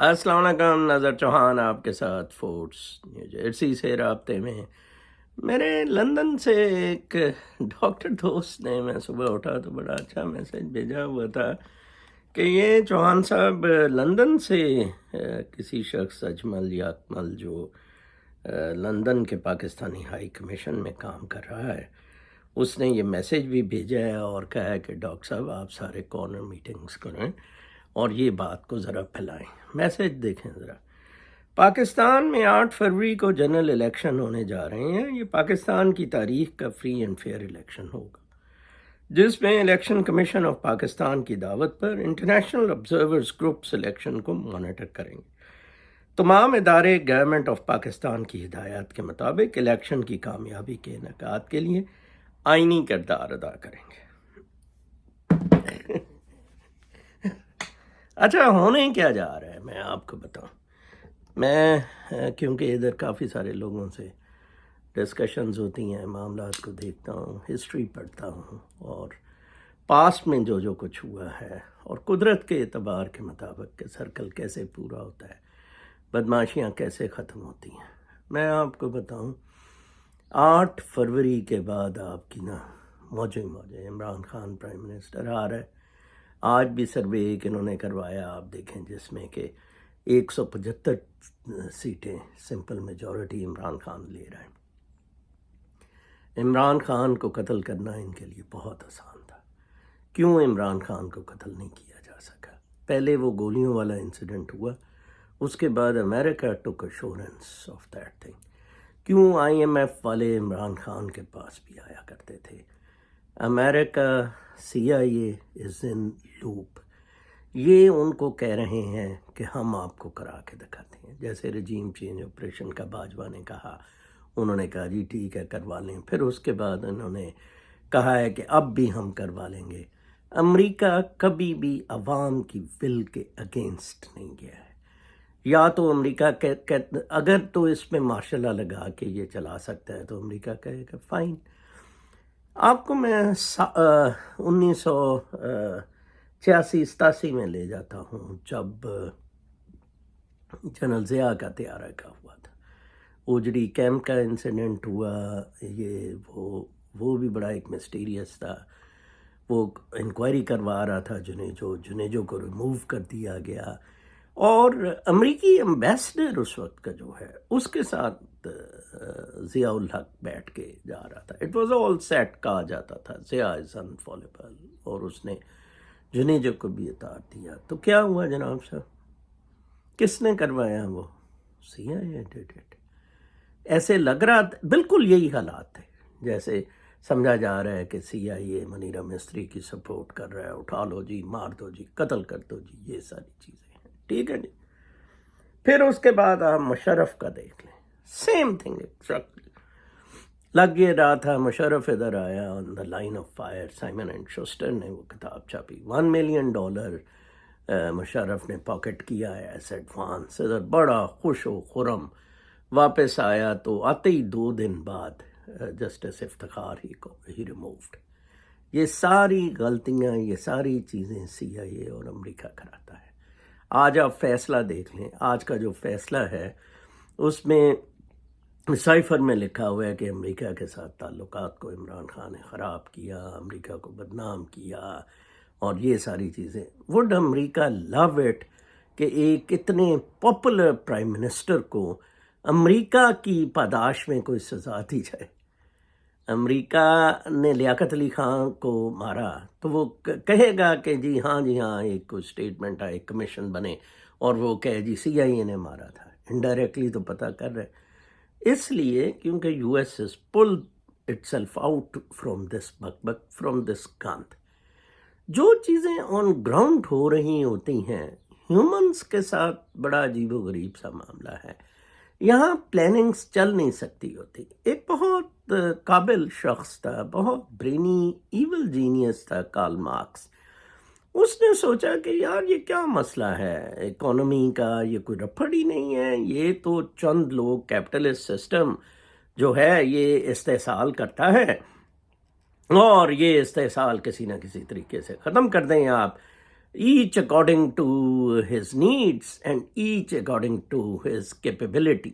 السلام علیکم، نظر چوہان آپ کے ساتھ فورس نیو جرسی سے رابطے میں. میرے لندن سے ایک ڈاکٹر دوست نے، میں صبح اٹھا تو بڑا اچھا میسج بھیجا ہوا تھا کہ یہ چوہان صاحب لندن سے کسی شخص اجمل یا اکمل جو لندن کے پاکستانی ہائی کمیشن میں کام کر رہا ہے، اس نے یہ میسج بھی بھیجا ہے اور کہا ہے کہ ڈاکٹر صاحب آپ سارے کارنر میٹنگز کریں اور یہ بات کو ذرا پھیلائیں. میسج دیکھیں ذرا. پاکستان میں 8 فروری کو جنرل الیکشن ہونے جا رہے ہیں. یہ پاکستان کی تاریخ کا فری اینڈ فیئر الیکشن ہوگا، جس میں الیکشن کمیشن آف پاکستان کی دعوت پر انٹرنیشنل آبزرورز گروپس الیکشن کو مانیٹر کریں گے. تمام ادارے گورنمنٹ آف پاکستان کی ہدایات کے مطابق الیکشن کی کامیابی کے انعقاد کے لیے آئینی کردار ادا کریں گے. اچھا، ہونے کیا جا رہا ہے میں آپ کو بتاؤں. میں کیونکہ ادھر کافی سارے لوگوں سے ڈسکشنز ہوتی ہیں، معاملات کو دیکھتا ہوں، ہسٹری پڑھتا ہوں، اور پاسٹ میں جو کچھ ہوا ہے اور قدرت کے اعتبار کے مطابق کہ سرکل کیسے پورا ہوتا ہے، بدماشیاں کیسے ختم ہوتی ہیں. میں آپ کو بتاؤں 8 فروری کے بعد آپ کی موجے عمران خان پرائم منسٹر آ رہا ہے. آج بھی سروے ایک انہوں نے کروایا، آپ دیکھیں، جس میں کہ 175 سیٹیں سمپل میجورٹی عمران خان لے رہا ہے. عمران خان کو قتل کرنا ان کے لیے بہت آسان تھا. کیوں عمران خان کو قتل نہیں کیا جا سکا؟ پہلے وہ گولیوں والا انسیڈنٹ ہوا، اس کے بعد امریکہ ٹوک ایشورنس آف دیٹ تھنگ. کیوں IMF والے عمران خان کے پاس بھی آیا کرتے تھے؟ امریکہ CIA از ان لوپ. یہ ان کو کہہ رہے ہیں کہ ہم آپ کو کرا کے دکھاتے ہیں. جیسے رجیم چینج آپریشن کا باجوہ نے کہا، انہوں نے کہا جی ٹھیک ہے کروا لیں. پھر اس کے بعد انہوں نے کہا ہے کہ اب بھی ہم کروا لیں گے. امریکہ کبھی بھی عوام کی ول کے اگینسٹ نہیں گیا ہے. یا تو امریکہ اگر تو اس میں ماشاء اللہ لگا کے یہ چلا سکتا ہے تو امریکہ کہے کہ فائن. آپ کو میں 1986-87 میں لے جاتا ہوں، جب جنرل ضیاء کا طیارہ کا ہوا تھا، اوجڑی کیمپ کا انسیڈنٹ ہوا. یہ وہ بھی بڑا ایک مسٹیریس تھا. وہ انکوائری کروا رہا تھا جنیجو کو ریموو کر دیا گیا، اور امریکی امبیسڈر اس وقت کا جو ہے اس کے ساتھ ضیاء الحق بیٹھ کے جا رہا تھا. اٹ واز آل سیٹ کہا جاتا تھا، ضیاء از انفالبل، اور اس نے جنیجو کو بھی اتار دیا. تو کیا ہوا جناب صاحب؟ کس نے کروایا؟ وہ CIA ڈیڈ اٹ. ایسے لگ رہا تھا بالکل یہی حالات تھے جیسے سمجھا جا رہا ہے کہ CIA منیرہ مستری کی سپورٹ کر رہا ہے، اٹھا لو جی، مار دو جی، قتل کر دو جی، یہ ساری چیزیں ہیں. ٹھیک ہے جی. پھر اس کے بعد آپ مشرف کا دیکھ لیں، سیم تھنگ ایگزیکٹلی. لگ یہ رہا تھا مشرف ادھر آیا on the line of fire. Simon and Schuster نے وہ کتاب چھاپی، $1 ملین مشرف نے پاکٹ کیا ہے ایس ایڈوانس. ادھر بڑا خوش و خرم واپس آیا تو آتے ہی 2 دن بعد جسٹس افتخار ہی ریمووڈ. یہ ساری غلطیاں، یہ ساری چیزیں CIA اور امریکہ کراتا ہے. آج آپ فیصلہ دیکھ لیں. آج کا جو فیصلہ ہے اس میں سائفر میں لکھا ہوا ہے کہ امریکہ کے ساتھ تعلقات کو عمران خان نے خراب کیا، امریکہ کو بدنام کیا، اور یہ ساری چیزیں. وڈ امریکہ لو اٹ کہ ایک اتنے پاپولر پرائم منسٹر کو امریکہ کی پاداش میں کوئی سزا دی جائے. امریکہ نے لیاقت علی خان کو مارا تو وہ کہے گا کہ جی ہاں ایک کوئی اسٹیٹمنٹ آئے، ایک کمیشن بنے اور وہ کہے جی CIA نے مارا تھا. انڈائریکٹلی تو پتہ کر رہے. اس لیے کیونکہ US has pulled itself out from this buck, from this گند. جو چیزیں آن گراؤنڈ ہو رہی ہوتی ہیں، ہیومنس کے ساتھ بڑا عجیب و غریب سا معاملہ ہے. یہاں پلاننگز چل نہیں سکتی ہوتی. ایک بہت قابل شخص تھا، بہت برینی ایول جینیس تھا، کارل مارکس. اس نے سوچا کہ یار یہ کیا مسئلہ ہے اکانومی کا، یہ کوئی رپھڑ ہی نہیں ہے. یہ تو چند لوگ، کیپٹلسٹ سسٹم جو ہے یہ استحصال کرتا ہے، اور یہ استحصال کسی نہ کسی طریقے سے ختم کر دیں آپ. each according to his needs and each according to his capability.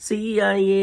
CIA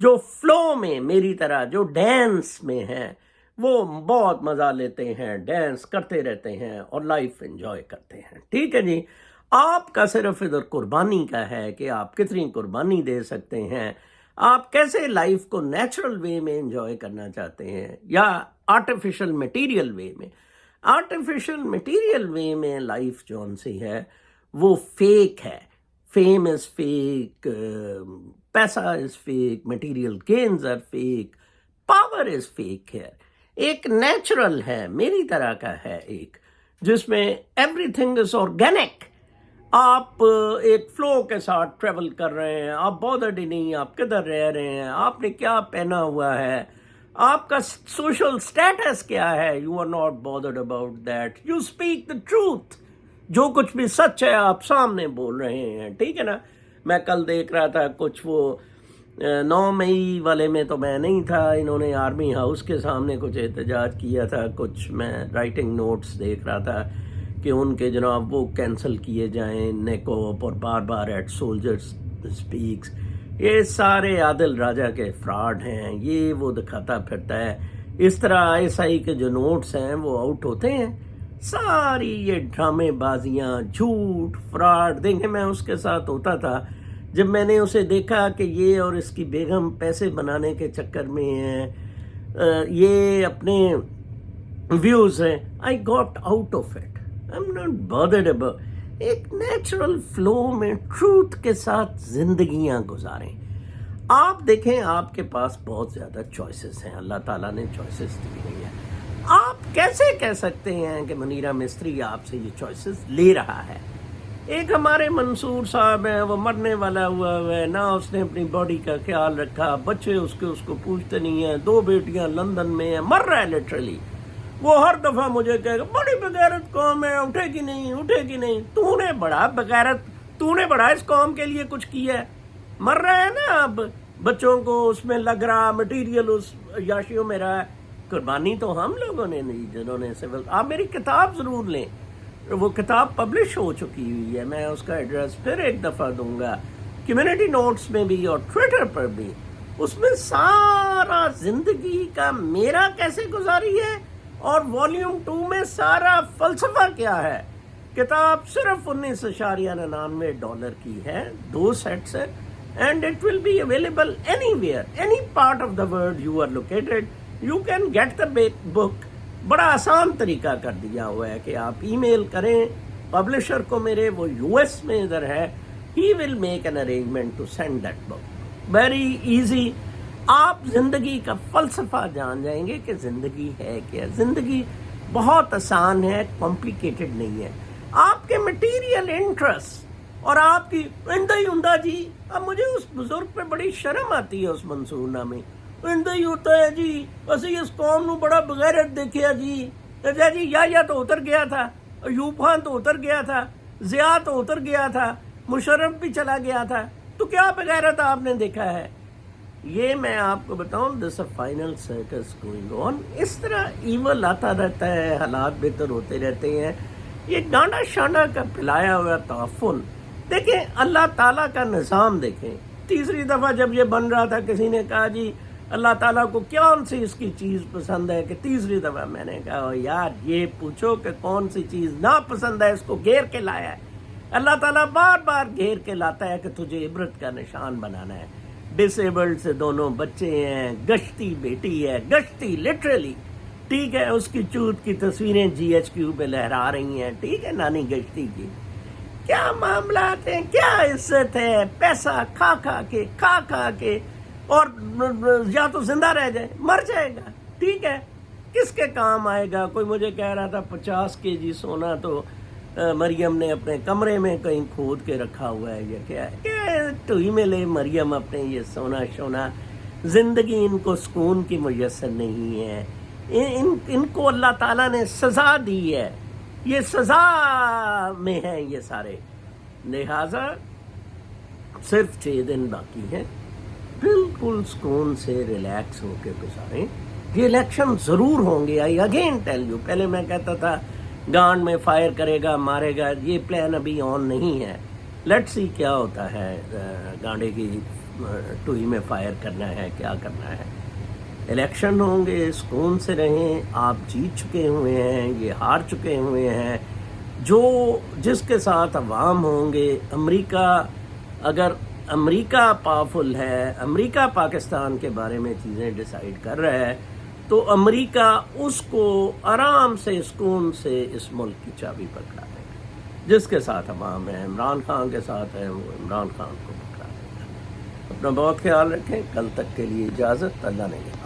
جو فلو میں میری طرح جو ڈانس میں ہیں وہ بہت مزہ لیتے ہیں، ڈانس کرتے رہتے ہیں اور لائف انجوائے کرتے ہیں. ٹھیک ہے جی. آپ کا صرف ادھر قربانی کا ہے کہ آپ کتنی قربانی دے سکتے ہیں، آپ کیسے لائف کو نیچرل وے میں انجوائے کرنا چاہتے ہیں یا آرٹیفیشل میٹیریل وے میں. آرٹیفیشل میٹیریل وے میں لائف جون سی ہے وہ فیک ہے. فیم از فیک، پیسہ is fake, material gains are fake, power is fake ہے. ایک نیچرل ہے میری طرح کا ہے ایک جس میں ایوری تھنگ از آرگینک. آپ ایک فلو کے ساتھ ٹریول کر رہے ہیں، آپ بودرڈ ہی نہیں، آپ کدھر رہ رہے ہیں، آپ نے کیا پہنا ہوا ہے، آپ کا سوشل سٹیٹس کیا ہے، you are not bothered about that. You speak the truth. جو کچھ بھی سچ ہے آپ سامنے بول رہے ہیں. ٹھیک ہے نا. میں کل دیکھ رہا تھا کچھ وہ 9 مئی والے میں تو میں نہیں تھا، انہوں نے آرمی ہاؤس کے سامنے کچھ احتجاج کیا تھا. کچھ میں رائٹنگ نوٹس دیکھ رہا تھا کہ ان کے جناب وہ کینسل کیے جائیں، نیکوپ اور بار بار ایٹ سولجرز اسپیکس. یہ سارے عادل راجہ کے فراڈ ہیں. یہ وہ دکھاتا پھرتا ہے. اس طرح ISI کے جو نوٹس ہیں وہ آؤٹ ہوتے ہیں. ساری یہ ڈرامے بازیاں، جھوٹ، فراڈ. دیکھیں میں اس کے ساتھ ہوتا تھا جب میں نے اسے دیکھا کہ یہ اور اس کی بیگم پیسے بنانے کے چکر میں ہیں، یہ اپنے ویوز ہیں. I got out of it. I am not bothered about. ایک نیچرل فلو میں ٹروتھ کے ساتھ زندگیاں گزاریں. آپ دیکھیں آپ کے پاس بہت زیادہ چوائسز ہیں، اللہ تعالیٰ نے چوائسز دی ہوئی ہیں. آپ کیسے کہہ سکتے ہیں کہ منیرہ مستری آپ سے یہ چوائسز لے رہا ہے؟ ایک ہمارے منصور صاحب ہیں، وہ مرنے والا ہوا ہے، نہ اس نے اپنی باڈی کا خیال رکھا، بچے اس کو پوچھتے نہیں ہیں، 2 بیٹیاں لندن میں ہیں، مر رہا ہے لٹرلی. وہ ہر دفعہ مجھے کہے گا بڑی بغیرت قوم ہے، اٹھے گی نہیں، اٹھے گی نہیں. تو نے بڑا بغیرت، تو نے بڑا اس قوم کے لیے کچھ کیا ہے. مر رہا ہے نا، اب بچوں کو اس میں لگ رہا، مٹیریل اس یاشیوں میں رہا. قربانی تو ہم لوگوں نے نہیں جنہوں نے سول. آپ میری کتاب ضرور لیں، وہ کتاب پبلش ہو چکی ہوئی ہے. میں اس کا ایڈریس پھر ایک دفعہ دوں گا، کمیونٹی نوٹس میں بھی اور ٹویٹر پر بھی. اس میں سارا زندگی کا میرا کیسے گزاری ہے اور والیوم 2 میں سارا فلسفہ کیا ہے. کتاب صرف $19.99 کی ہے، 2 سیٹس ہے. And it will be available anywhere, any part of the world you are located, you can get the book. بڑا آسان طریقہ کر دیا ہوا ہے کہ آپ ای میل کریں پبلشر کو میرے، وہ US میں ادھر ہے، he will make an arrangement to send that book. Very easy. آپ زندگی کا فلسفہ جان جائیں گے کہ زندگی ہے کیا. زندگی بہت آسان ہے، کمپلیکیٹڈ نہیں ہے. آپ کے مٹیریل انٹرسٹ اور آپ کی اندہ جی. اب مجھے اس بزرگ پہ بڑی شرم آتی ہے اس منصور نامے. ہی ہوتا ہے جی، اسی اس قوم نو بڑا بغیرت دیکھیا جی. جی یا تو اتر گیا تھا، ایوب خان تو اتر گیا تھا، ضیاء تو اتر گیا تھا، مشرف بھی چلا گیا تھا، تو کیا بغیرت آپ نے دیکھا ہے؟ یہ میں آپ کو بتاؤں، this a final circus going on. اس طرح ایول آتا رہتا ہے، حالات بہتر ہوتے رہتے ہیں. یہ ڈانڈا شانڈا کا پلایا ہوا تعفن. دیکھیں اللہ تعالیٰ کا نظام دیکھیں. تیسری دفعہ جب یہ بن رہا تھا کسی نے کہا جی اللہ تعالیٰ کو کون سی اس کی چیز پسند ہے، کہ تیسری دفعہ میں نے کہا یار یہ پوچھو کہ کون سی چیز ناپسند ہے، اس کو گھیر کے لایا ہے. اللہ تعالیٰ بار بار گھیر کے لاتا ہے کہ تجھے عبرت کا نشان بنانا ہے. ڈسیبلڈ سے 2 بچے ہیں، گشتی بیٹی ہے، گشتی لٹرلی. ٹھیک ہے، اس کی چوت کی تصویریں GHQ پہ لہرا رہی ہیں. ٹھیک ہے، نانی گشتی کی. کیا معاملات ہیں، کیا عزت ہے. پیسہ کھا کے اور یا تو زندہ رہ جائے، مر جائے گا. ٹھیک ہے، کس کے کام آئے گا. کوئی مجھے کہہ رہا تھا 50 kg سونا تو مریم نے اپنے کمرے میں کہیں کھود کے رکھا ہوا ہے. یہ کیا ہے کہ ٹوئی میں لے مریم اپنے یہ سونا شونا. زندگی ان کو سکون کی میسر نہیں ہے. ان کو اللہ تعالیٰ نے سزا دی ہے، یہ سزا میں ہیں یہ سارے. لہذا صرف 6 دن باقی ہیں، بالکل سکون سے ریلیکس ہو کے گزاریں. یہ الیکشن ضرور ہوں گے. آئی اگین ٹیل یو، پہلے میں کہتا تھا گانڈ میں فائر کرے گا مارے گا، یہ پلان ابھی آن نہیں ہے. لیٹس سی کیا ہوتا ہے گانڈے کی ٹوئی میں فائر کرنا ہے، کیا کرنا ہے. الیکشن ہوں گے، سکون سے رہیں. آپ جیت چکے ہوئے ہیں، یہ ہار چکے ہوئے ہیں. جس کے ساتھ عوام ہوں گے، اگر امریکہ پاورفل ہے، امریکہ پاکستان کے بارے میں چیزیں ڈیسائیڈ کر رہا ہے، تو امریکہ اس کو آرام سے سکون سے اس ملک کی چابی پکڑا دے گا. جس کے ساتھ عوام ہے، عمران خان کے ساتھ ہے، وہ عمران خان کو پکڑا دے گا. اپنا بہت خیال رکھیں. کل تک کے لیے اجازت. اللہ نے